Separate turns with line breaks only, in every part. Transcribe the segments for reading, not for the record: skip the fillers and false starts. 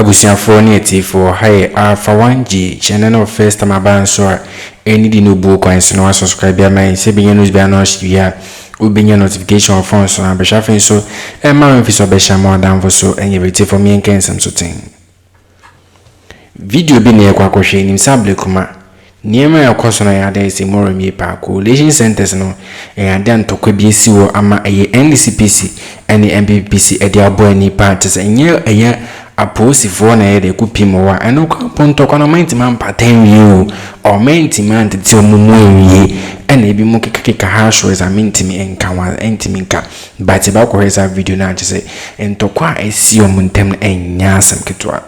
Abusiafo ni etifo haye Alpha 1G channel no first time abanso a eni di no bu kwanse no subscribe ya man se binye news bia no shia ubinye notification phone so na besha fin so e ma mfi so besha mo adamfo so enye beti for me nkensem so ten video bi na yakwa kwhwe nim sa Ablekuma niema yakoso na yade isi moro mi pa coalition centers no yade antokwa bi esi wo ama eye NDC ene NPP edi abo ani parties enye aposifo na yede kupimo wa eno kwa ponto kwa na maintiman paten yu o maintiman titi omumu ewie ena ebi mu kekeka hasho eza mintimi enka wa entimi nka but ba ko hesa video na chese entokwa esi omuntem enya asem ketwa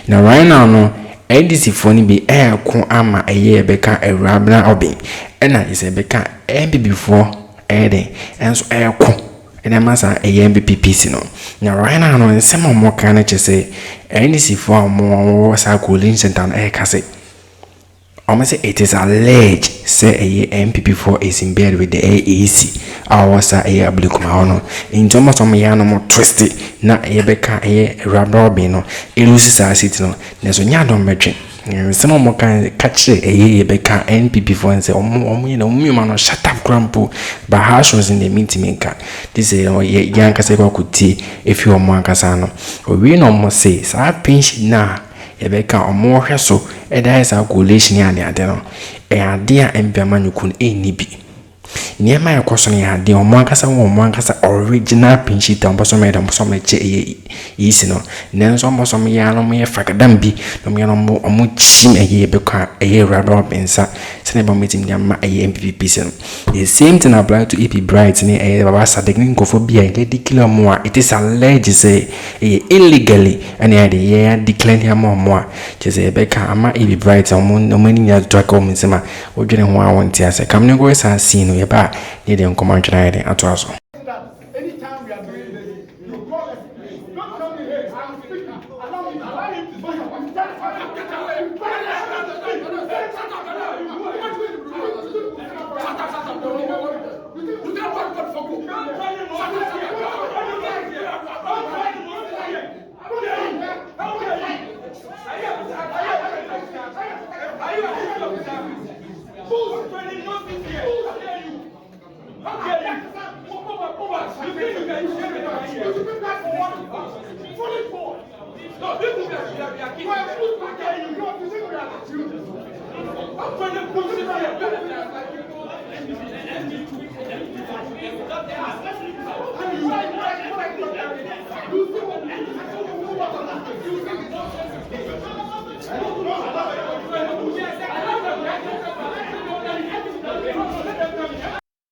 na right now no NDC phone bi ko ama eye beka ewrabna obi ena ise beka NPP fo ede enso ko ena masa NPP si no na right now no nsema mo kana chese NDC fo mo sa coalition center kase almost it is alleged say NPP for is in bed with the AEC awasa Ablekuma hono into mo some ya no mo twist na yebeka rabrobi no elusi sa city no neso nya don metwe nsema mo kan kache yebeka NPP for nse omo na omo no shut up crampo but how shows in the meeting maker this yanka say kwa kuti if you omo ankasa no we no mo say sa pinch na yebeka omo hwe so eda esa coalition ya ade no ade a empiama nyukun enibi niema yakoso ne ade omo ankasa original pinchit omboso me domboso me che yisi no nenso omboso me ya no me fakadam bi no me no omo chim yebeka rado pensa sene ba meeting dia ma NPP sen the same thing apply to EP Bright ne baba sadek ni nkofobia e declare mo it is alleged say illegally and they declare him mo just yebeka ama EP Bright omo ni ya to ka omo sema odwene ho a wonti ase kam ne go esa sin no yeba ne de nkoman twena ide ato aso.
Anytime we are doing this, you call us. Don't tell me, hey, I'm speaking. Allow him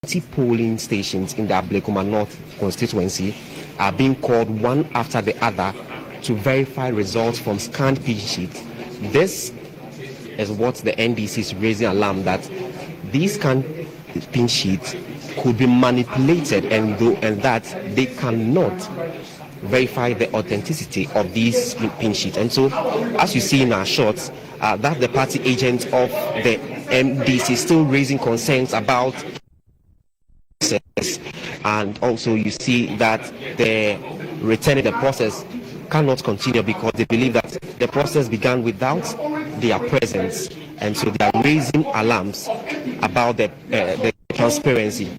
to
polling stations in the Ablekuma North constituency are being called one after the other to verify results from scanned pin sheets. This is what the NDC is raising alarm that these scanned pin sheets could be manipulated and that they cannot verify the authenticity of these pin sheets. And so, as you see in our shots, that the party agent of the NDC still raising concerns about, and also you see that the returning the process cannot continue because they believe that the process began without their presence, and so they are raising alarms about the transparency.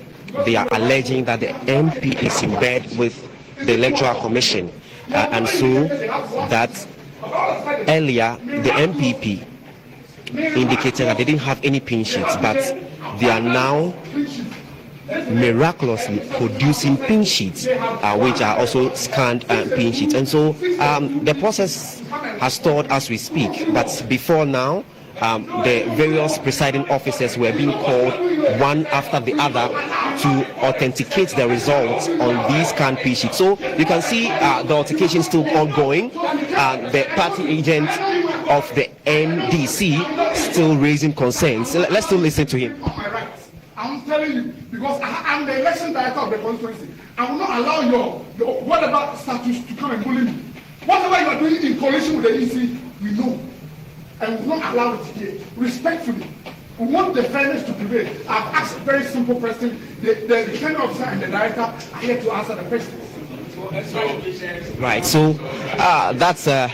They are alleging that the MP is in bed with the Electoral Commission, and so that earlier the NPP indicated that they didn't have any pin sheets, but they are now miraculously producing pin sheets, which are also scanned pin sheets. And so the process has stalled as we speak, but before now the various presiding officers were being called one after the other to authenticate the results on these scanned pin sheets. So you can see the authentication still ongoing. The party agent of the NDC still raising concerns. So let's still listen to him.
I'm telling you, because I'm the election director of the constituency. I will not allow your whatever status to come and bully me. Whatever you are doing in coalition with the EC, we know. And we will not allow it here. Respectfully, we want the fairness to prevail. I've asked a very simple question. The returning officer and the director are here to answer the question.
Right, so that's the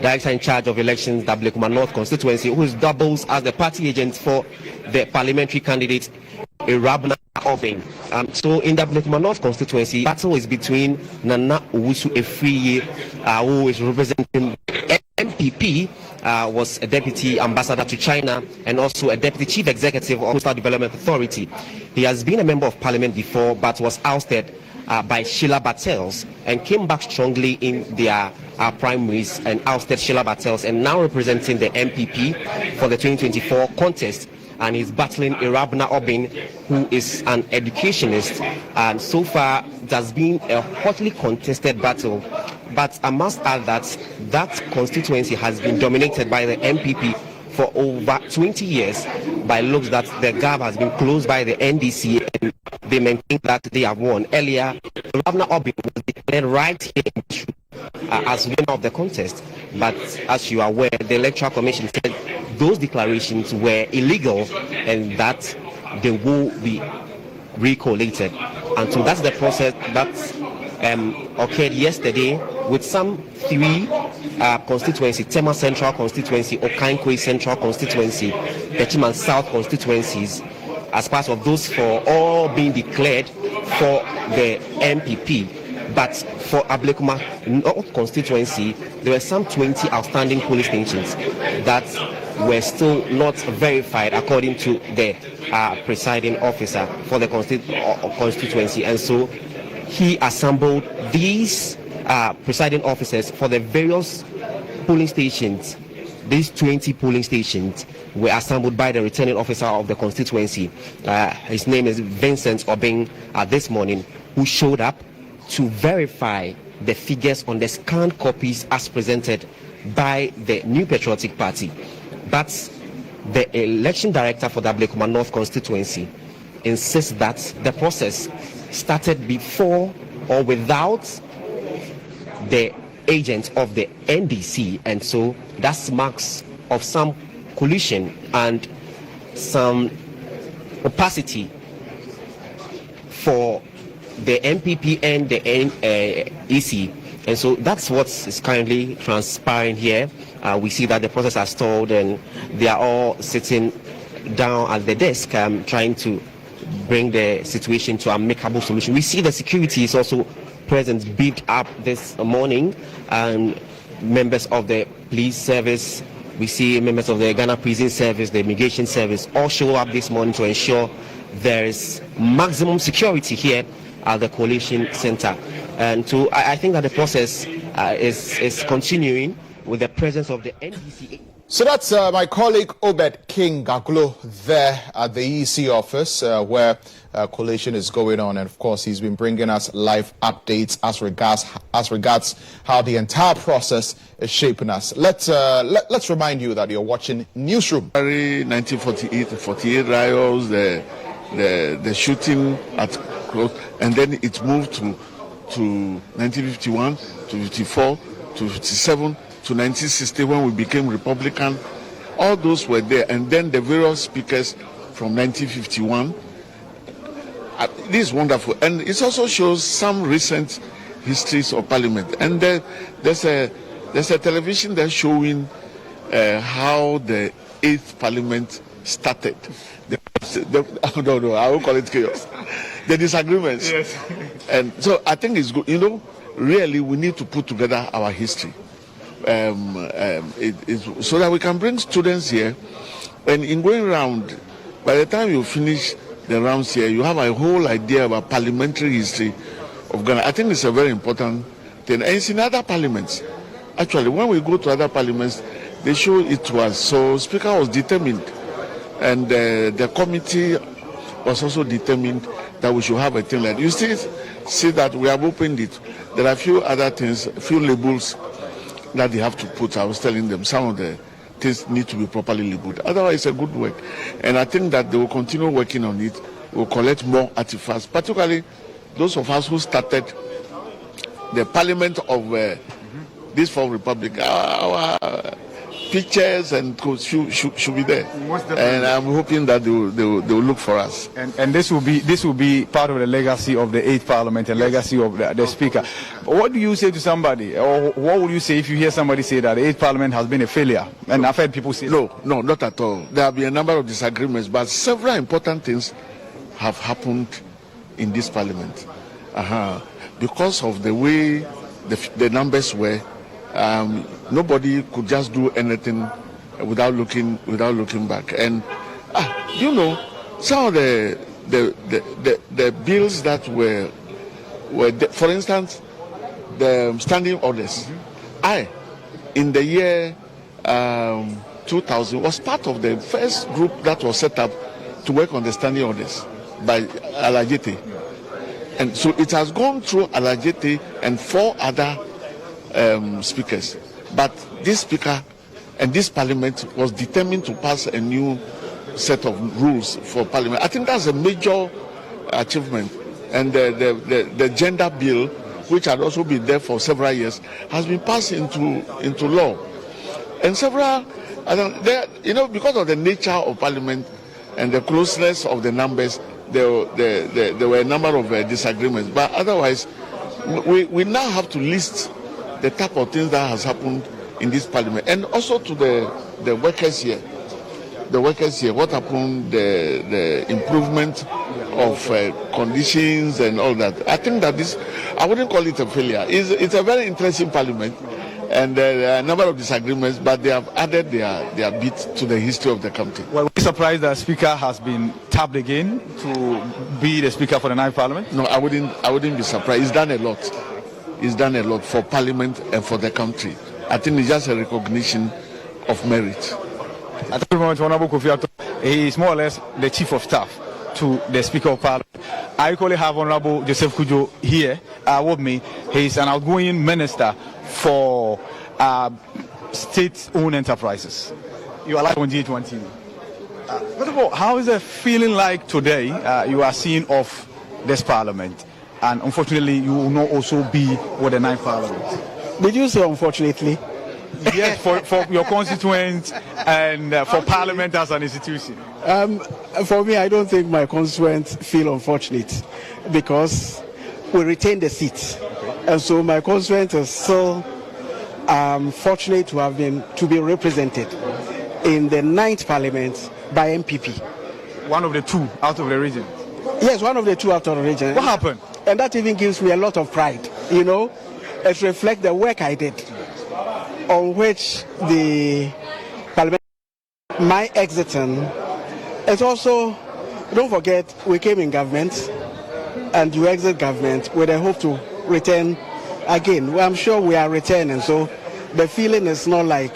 director in charge of elections, the Ablekuma North constituency, who doubles as the party agent for the parliamentary candidate, Irabna Obeng. So in the Ablekuma North constituency, battle is between Nana Owusu Efriye, who is representing NPP, was a deputy ambassador to China and also a deputy chief executive of Coastal Development Authority. He has been a member of parliament before, but was ousted by Sheila Battels and came back strongly in their primaries and ousted Sheila Battels, and now representing the NPP for the 2024 contest. And he's battling Irabna Obeng, who is an educationist. And so far, it has been a hotly contested battle. But I must add that that constituency has been dominated by the NPP for over 20 years. By looks that the gap has been closed by the NDC, and they maintain that they have won. Earlier, Irabna Obeng was declared right here in Fiĝhτ as winner of the contest. But as you are aware, the Electoral Commission said those declarations were illegal and that they will be recollated. And so that's the process that occurred yesterday with some three constituencies: Tema Central constituency, Okankwe Central constituency, Pechiman South constituencies, as part of those four all being declared for the NPP. But for Ablekuma North constituency, there were some 20 outstanding polling stations that were still not verified according to the presiding officer for the constituency. And so he assembled these presiding officers for the various polling stations. These 20 polling stations were assembled by the returning officer of the constituency. His name is Vincent Obeng this morning, who showed up to verify the figures on the scanned copies as presented by the New Patriotic Party. But the election director for the Ablekuma North constituency insists that the process started before or without the agent of the NDC, and so that's marks of some collusion and some opacity for the NPP and the NEC. And so that's what is currently transpiring here. We see that the process has stalled and they are all sitting down at the desk trying to bring the situation to an amicable solution. We see the security is also present, beefed up this morning, and members of the police service, we see members of the Ghana Prison Service, the Immigration Service, all show up this morning to ensure there is maximum security here at the Coalition Center. And so I think that the process is continuing with the presence of the NDC.
So that's my colleague Obed King Gaglo there at the EC office where coalition is going on, and of course he's been bringing us live updates as regards how the entire process is shaping us. Let's remind you that you're watching Newsroom.
1948 riots, the shooting at close, and then it moved to 1951, to 54, to 57, to 1960 when we became Republican. All those were there, and then the various speakers from 1951. This is wonderful, and it also shows some recent histories of Parliament. And there's a television that's showing how the 8th Parliament started. No, I won't call it chaos. The disagreements. Yes. And so I think it's good. You know, really we need to put together our history. So that we can bring students here, and in going around, by the time you finish the rounds here, you have a whole idea about parliamentary history of Ghana. I think it's a very important thing. And it's in other parliaments. Actually, when we go to other parliaments, they show it was. So Speaker was determined, and the committee was also determined that we should have a thing like that. You still see that we have opened it. There are a few other things, a few labels that they have to put. I was telling them some of the things need to be properly labeled. Otherwise, it's a good work. And I think that they will continue working on it. We'll collect more artifacts, particularly those of us who started the parliament of this fourth republic. Our pictures and should be there. And I'm hoping that they will look for us.
And this will be part of the legacy of the 8th Parliament and legacy of the Speaker. What do you say to somebody, or what would you say if you hear somebody say that the 8th Parliament has been a failure? And I've heard people say
no, not at all. There have been a number of disagreements, but several important things have happened in this Parliament. Because of the way the numbers were, nobody could just do anything without looking back. And you know, some of the bills that were for instance, the standing orders. In the year 2000 was part of the first group that was set up to work on the standing orders by Alajete. And so it has gone through Alajete and 4 other speakers. But this speaker and this parliament was determined to pass a new set of rules for parliament. I think that's a major achievement. And the gender bill, which had also been there for several years, has been passed into law. And several, because of the nature of parliament and the closeness of the numbers, there were a number of disagreements. But otherwise, we now have to list the type of things that has happened in this parliament, and also to the workers here. The workers here, what happened, the improvement of conditions and all that. I think that I wouldn't call it a failure. It's a very interesting parliament, and there are a number of disagreements, but they have added their bit to the history of the country.
Well, we're surprised that Speaker has been tapped again to be the Speaker for the 9th Parliament.
No, I wouldn't be surprised. He's done a lot. He's done a lot for Parliament and for the country. I think it's just a recognition of merit.
At the moment, Honorable Kofi Ato, he is more or less the Chief of Staff to the Speaker of Parliament. I equally have Honorable Joseph Kujo here with me. He is an outgoing minister for state-owned enterprises. You are live on G1 TV. First of all, how is the feeling like today? You are seeing off this Parliament, and unfortunately, you will not also be with the 9th Parliament.
Did you say unfortunately?
Yes, for your constituents and for Parliament as an institution.
For me, I don't think my constituents feel unfortunate because we retain the seat, and so my constituents are still fortunate to be represented in the 9th Parliament by NPP.
One of the 2 out of the region.
Yes, one of the 2 out of the region.
What happened?
And that even gives me a lot of pride. You know, it reflects the work I did, on which the Parliament, my exiting, it's also, don't forget, we came in government and you exit government with a hope to return again. Well, I'm sure we are returning, so the feeling is not like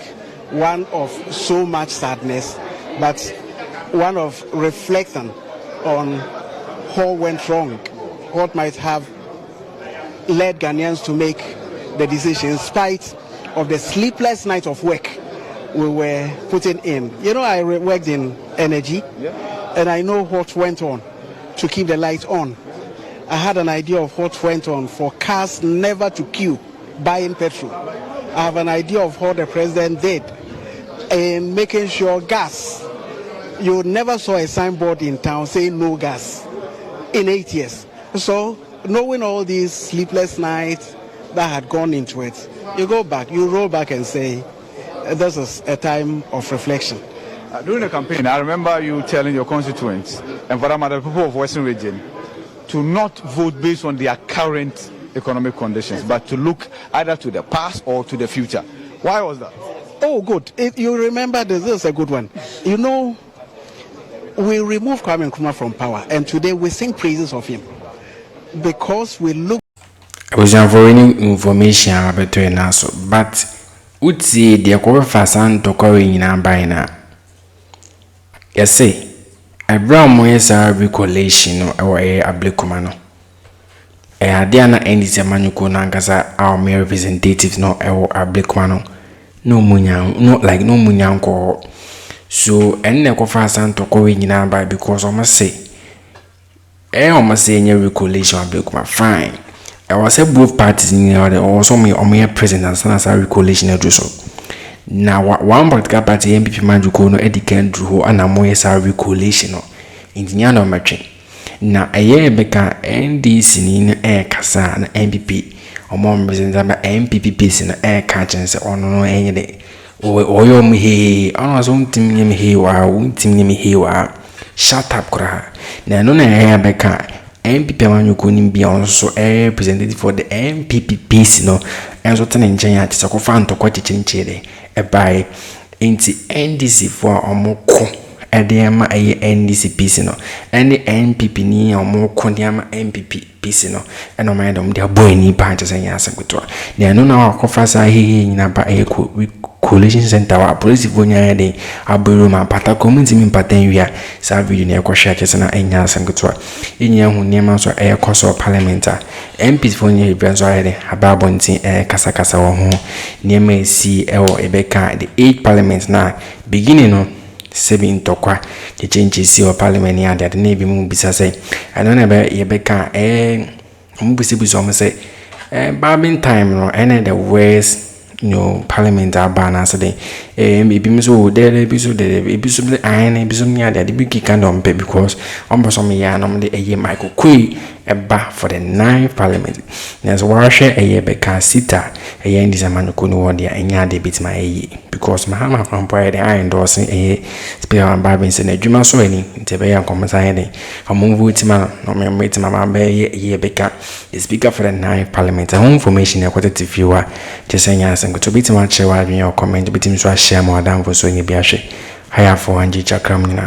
one of so much sadness, but one of reflection on what went wrong, what might have led Ghanaians to make the decision in spite of the sleepless night of work we were putting in. You know, I worked in energy, and I know what went on to keep the light on. I had an idea of what went on for cars never to queue buying petrol. I have an idea of what the president did in making sure gas. You never saw a signboard in town saying no gas in 8 years. So knowing all these sleepless nights that had gone into it, you go back, you roll back and say, this is a time of reflection.
During the campaign, I remember you telling your constituents, and for that matter, the people of Western Region, to not vote based on their current economic conditions, but to look either to the past or to the future. Why was that?
Oh, good. If you remember, this is a good one. You know, we removed Kwame Nkrumah from power, and today we sing praises of him because we look.
I was for any information about it now, but would see the Akroma to carry in our bina. Yes, say a brown moyes recollation or a Ablekuma. A Hadiana NDC Manuko Nankasa, our mayor representative, no Ablekuma. No munyang, not like no munyanko. So, and Nekofa to carry in our by because I must say, almost say any recollation Ablekuma fine. I was a both parties in the also me or mere president as a recollation so. na one political party NPP manjuko no edikan dru ho ana moye salary coalition no injinia no matwe na eye beka NDC ni na kasa na NPP omo represent ba NPP pesi na ka chense ono no enye de oyo mhe ono so ntim nyem he wa ntim nyem he wa shut up kra na no na eye beka NPP manjuko ni bia onso representative for the NPP pesi no enso tene nchen ya tse ko fa ntokwa chichinchere by into NDC for omoko edema NDC piece no and the NPP ni omoko diama NPP piece no and o mind dia boy ni pa just say asakuto na no na akofa sa hehe nyina ba coalition center wa police vonya de Ablekuma pata community mi paten wia sa video na ekwohwe kese na enya asakuto enya hu niam so ekoso parliamentary MP vonya ibranzo ayede ababontin kasa wo ho niam esi ewo ebeka the 8 parliament na beginning no 7 tokwa change si o parliament ya de na bi mu bisa say ano na be yebeka mu bisi o say barbing time no and the worst parliament abana so de ebi mi so there episode ane episode ya de big kind of because so me ya no de Michael Kwe eba for the 9th parliament na so wa hwe beka sita NDC manko no word ya enya de bit ma because mahama fampo de I endorse speaker barbing se na adwuma so ani ntebe ya komasa de amu vote ma no me meet ma be beka speaker for the 9th parliament home information ya kwata viewer jesenya to bit ma chewa your comment bit mi so share more than for so nyi bi ahwe haya for anje chakram nyina